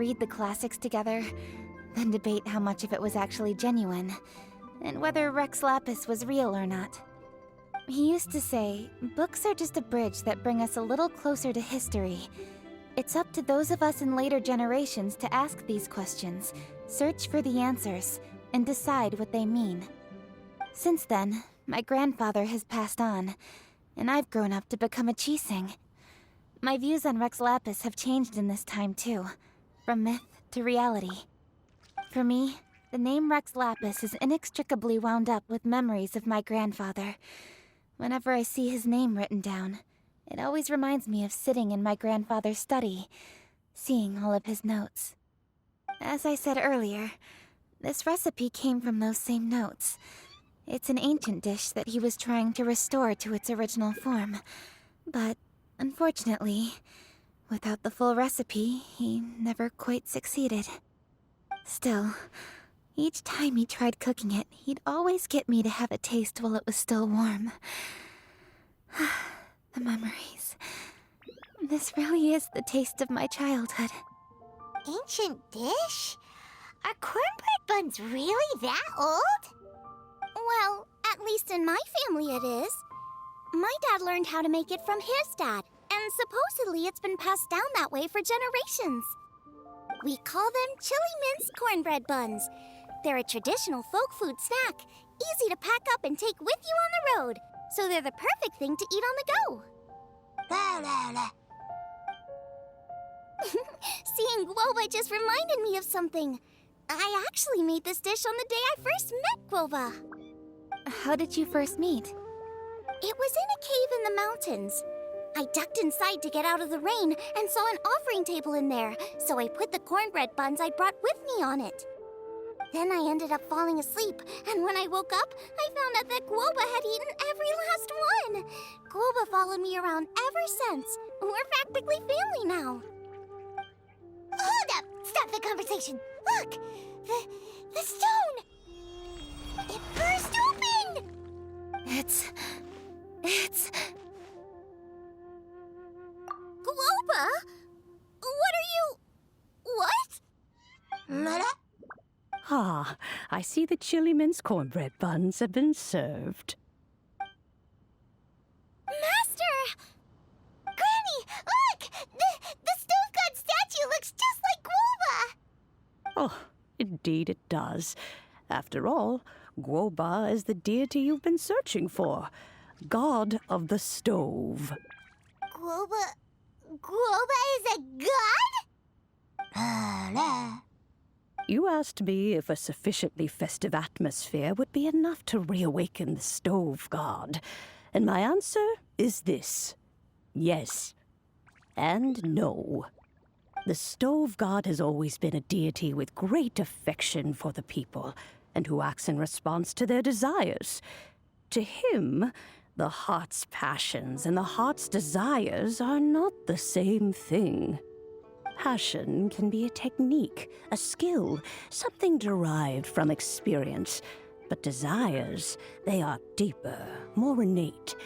read the classics together, then debate how much of it was actually genuine, and whether Rex Lapis was real or not. He used to say, books are just a bridge that bring us a little closer to history. It's up to those of us in later generations to ask these questions, search for the answers, and decide what they mean. Since then, my grandfather has passed on, and I've grown up to become a Chising. My views on Rex Lapis have changed in this time too, from myth to reality. For me, the name Rex Lapis is inextricably wound up with memories of my grandfather. Whenever I see his name written down, it always reminds me of sitting in my grandfather's study, seeing all of his notes. As I said earlier, this recipe came from those same notes. It's an ancient dish that he was trying to restore to its original form. But, unfortunately, without the full recipe, he never quite succeeded. Still, each time he tried cooking it, he'd always get me to have a taste while it was still warm. The memories. This really is the taste of my childhood. Ancient dish? Are cornbread buns really that old? Well, at least in my family it is. My dad learned how to make it from his dad, and supposedly it's been passed down that way for generations. We call them chili mince cornbread buns. They're a traditional folk food snack, easy to pack up and take with you on the road, so they're the perfect thing to eat on the go. La la la. Seeing Guoba just reminded me of something. I actually made this dish on the day I first met Guoba. How did you first meet? It was in a cave in the mountains. I ducked inside to get out of the rain and saw an offering table in there, so I put the cornbread buns I'd brought with me on it. Then I ended up falling asleep, and when I woke up, I found out that Guoba had eaten every last one. Guoba followed me around ever since. We're practically family now. Hold up! Stop the conversation! Look! The stone! It burst open! It's... Guoba? What are you... What? Mother? Ah, I see the chili mince cornbread buns have been served. Master! Granny, look! The stove god statue looks just like Guoba! Oh, indeed it does. After all, Guoba is the deity you've been searching for. God of the stove. Guoba is a god? You asked me if a sufficiently festive atmosphere would be enough to reawaken the stove god. And my answer is this. Yes. And no. The stove god has always been a deity with great affection for the people, and who acts in response to their desires. To him, the heart's passions and the heart's desires are not the same thing. Passion can be a technique, a skill, something derived from experience. But desires, they are deeper, more innate.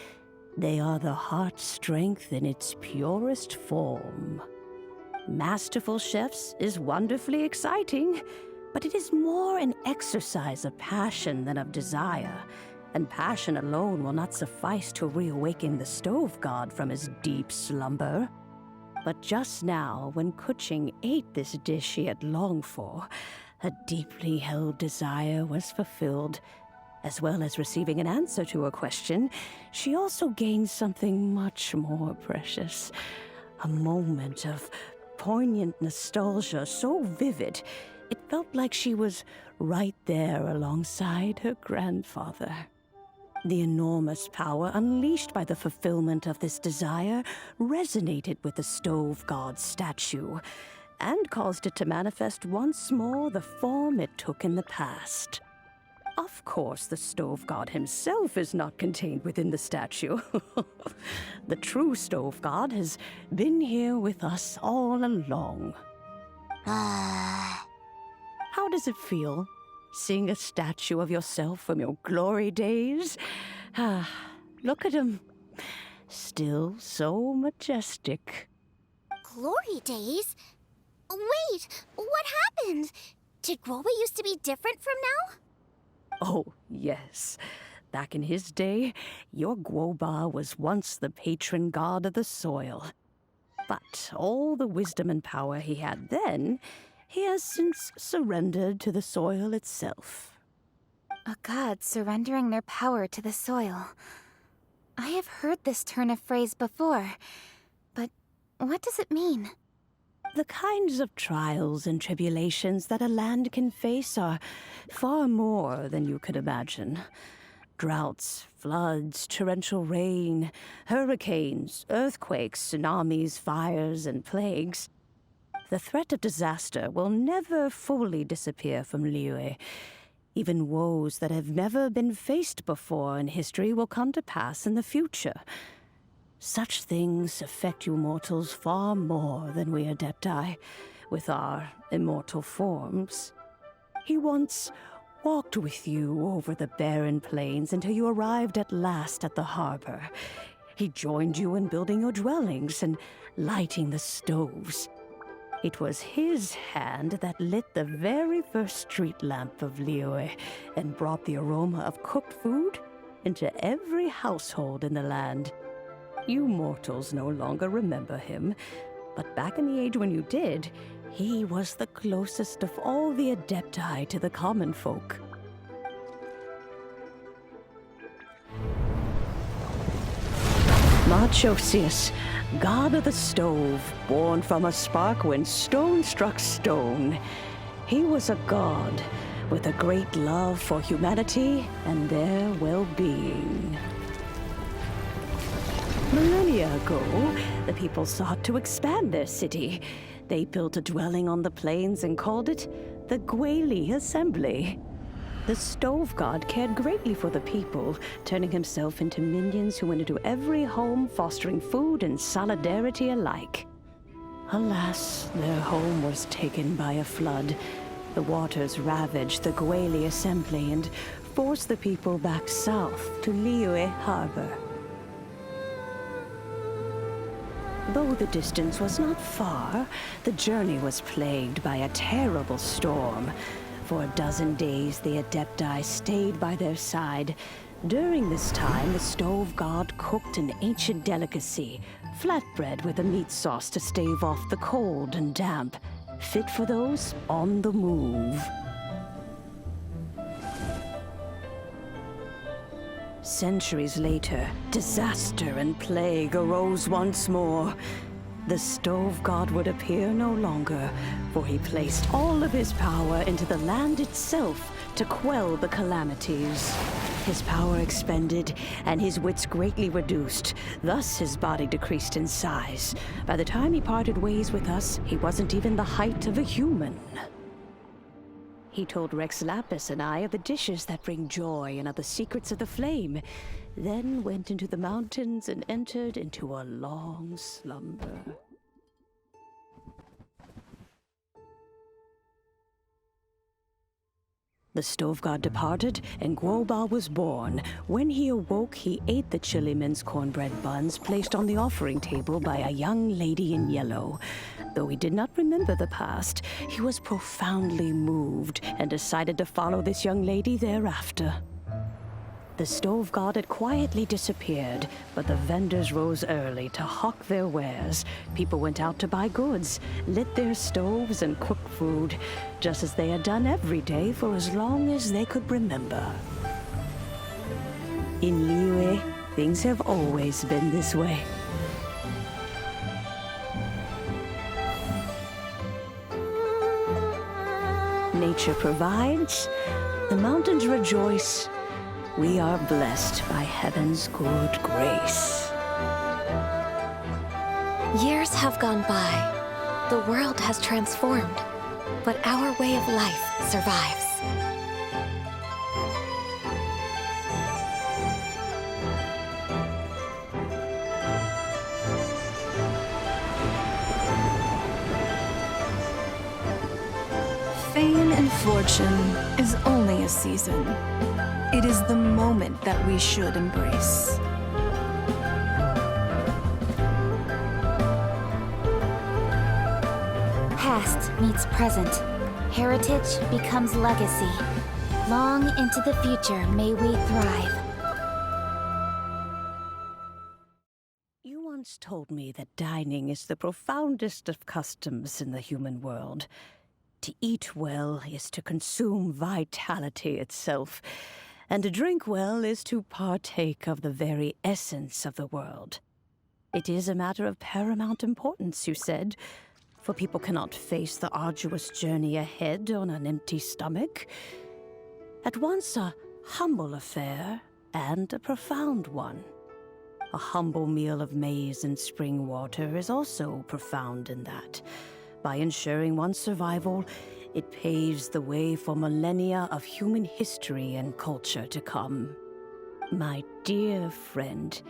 They are the heart's strength in its purest form. Masterful chefs is wonderfully exciting, but it is more an exercise of passion than of desire, and passion alone will not suffice to reawaken the stove god from his deep slumber. But just now, when Kuching ate this dish she had longed for, a deeply held desire was fulfilled. As well as receiving an answer to her question, she also gained something much more precious. A moment of poignant nostalgia so vivid, it felt like she was right there alongside her grandfather. The enormous power unleashed by the fulfillment of this desire resonated with the stove god's statue, and caused it to manifest once more the form it took in the past. Of course, the stove god himself is not contained within the statue. The true stove god has been here with us all along. How does it feel, seeing a statue of yourself from your glory days? Look at him. Still so majestic. Glory days? Wait, what happened? Did Guoba used to be different from now? Oh, yes. Back in his day, your Guoba was once the patron god of the soil. But all the wisdom and power he had then, he has since surrendered to the soil itself. A god surrendering their power to the soil. I have heard this turn of phrase before, but what does it mean? The kinds of trials and tribulations that a land can face are far more than you could imagine. Droughts, floods, torrential rain, hurricanes, earthquakes, tsunamis, fires, and plagues. The threat of disaster will never fully disappear from Liyue. Even woes that have never been faced before in history will come to pass in the future. Such things affect you mortals far more than we Adepti, with our immortal forms. He once walked with you over the barren plains until you arrived at last at the harbor. He joined you in building your dwellings and lighting the stoves. It was his hand that lit the very first street lamp of Liyue and brought the aroma of cooked food into every household in the land. You mortals no longer remember him, but back in the age when you did, he was the closest of all the Adepti to the common folk. Marchosius, god of the stove, born from a spark when stone struck stone. He was a god with a great love for humanity and their well-being. Millennia ago, the people sought to expand their city. They built a dwelling on the plains and called it the Guoba Assembly. The stove god cared greatly for the people, turning himself into minions who went into every home, fostering food and solidarity alike. Alas, their home was taken by a flood. The waters ravaged the Guoba Assembly and forced the people back south to Liyue Harbor. Though the distance was not far, the journey was plagued by a terrible storm. For a dozen days, the Adepti stayed by their side. During this time, the stove god cooked an ancient delicacy, flatbread with a meat sauce to stave off the cold and damp, fit for those on the move. Centuries later, disaster and plague arose once more. The stove god would appear no longer, for he placed all of his power into the land itself to quell the calamities. His power expended, and his wits greatly reduced. Thus his body decreased in size. By the time he parted ways with us, he wasn't even the height of a human. He told Rex Lapis and I of the dishes that bring joy and of the secrets of the flame, then went into the mountains and entered into a long slumber. The stove god departed, and Guoba was born. When he awoke, he ate the chiliman's cornbread buns placed on the offering table by a young lady in yellow. Though he did not remember the past, he was profoundly moved and decided to follow this young lady thereafter. The stove god had quietly disappeared, but the vendors rose early to hawk their wares. People went out to buy goods, lit their stoves, and cooked food, just as they had done every day for as long as they could remember. In Liyue, things have always been this way. Nature provides, the mountains rejoice. We are blessed by heaven's good grace. Years have gone by. The world has transformed, but our way of life survives. Fame and fortune is only a season. It is the moment that we should embrace. Past meets present. Heritage becomes legacy. Long into the future may we thrive. You once told me that dining is the profoundest of customs in the human world. To eat well is to consume vitality itself, and to drink well is to partake of the very essence of the world. It is a matter of paramount importance, you said, for people cannot face the arduous journey ahead on an empty stomach. At once a humble affair and a profound one. A humble meal of maize and spring water is also profound in that. By ensuring one's survival, it paves the way for millennia of human history and culture to come. My dear friend,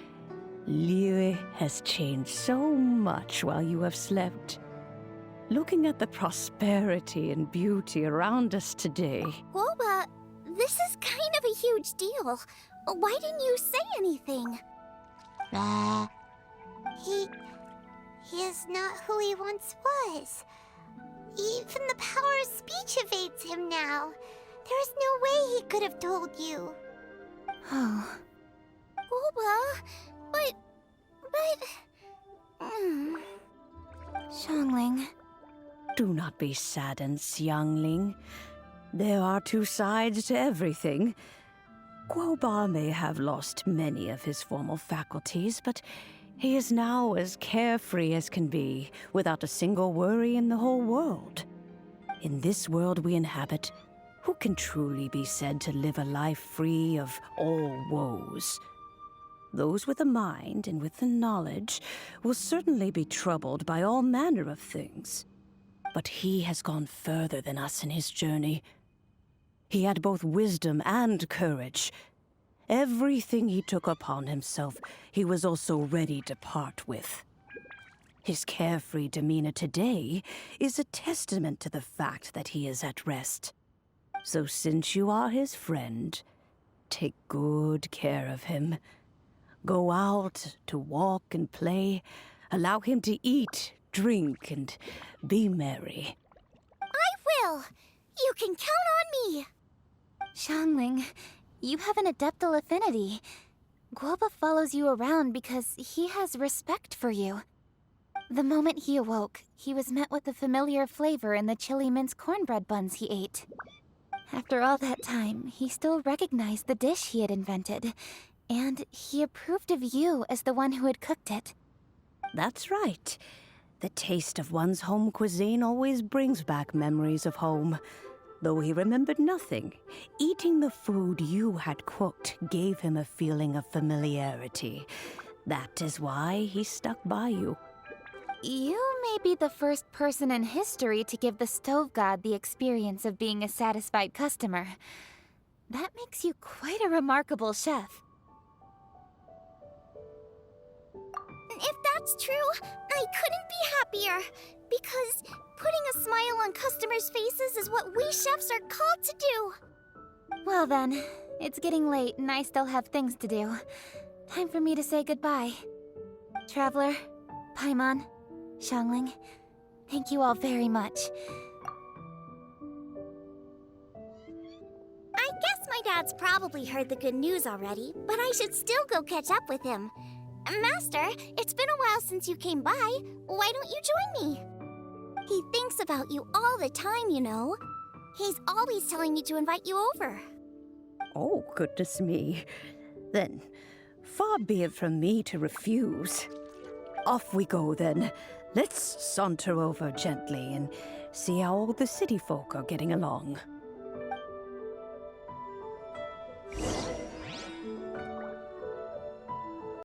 Liyue has changed so much while you have slept. Looking at the prosperity and beauty around us today... Guoba, this is kind of a huge deal. Why didn't you say anything? He is not who he once was. Even the power of speech evades him now. There is no way he could have told you. Oh. Guoba, but... Xiangling. Do not be saddened, Xiangling. There are two sides to everything. Guoba may have lost many of his formal faculties, but he is now as carefree as can be, without a single worry in the whole world. In this world we inhabit, who can truly be said to live a life free of all woes? Those with a mind and with the knowledge will certainly be troubled by all manner of things. But he has gone further than us in his journey. He had both wisdom and courage. Everything he took upon himself, he was also ready to part with. His carefree demeanor today is a testament to the fact that he is at rest. So since you are his friend, take good care of him. Go out to walk and play. Allow him to eat, drink, and be merry. I will! You can count on me! Xiangling, you have an adeptal affinity. Guoba follows you around because he has respect for you. The moment he awoke, he was met with the familiar flavor in the chili mince cornbread buns he ate. After all that time, he still recognized the dish he had invented, and he approved of you as the one who had cooked it. That's right. The taste of one's home cuisine always brings back memories of home. Though he remembered nothing, eating the food you had cooked gave him a feeling of familiarity. That is why he stuck by you. You may be the first person in history to give the stove god the experience of being a satisfied customer. That makes you quite a remarkable chef. If that's true, I couldn't be happier. Because putting a smile on customers' faces is what we chefs are called to do. Well then, it's getting late and I still have things to do. Time for me to say goodbye. Traveler, Paimon, Xiangling, thank you all very much. I guess my dad's probably heard the good news already, but I should still go catch up with him. Master, it's been a while since you came by. Why don't you join me? He thinks about you all the time, you know. He's always telling me to invite you over. Oh, goodness me. Then, far be it from me to refuse. Off we go, then. Let's saunter over gently and see how all the city folk are getting along.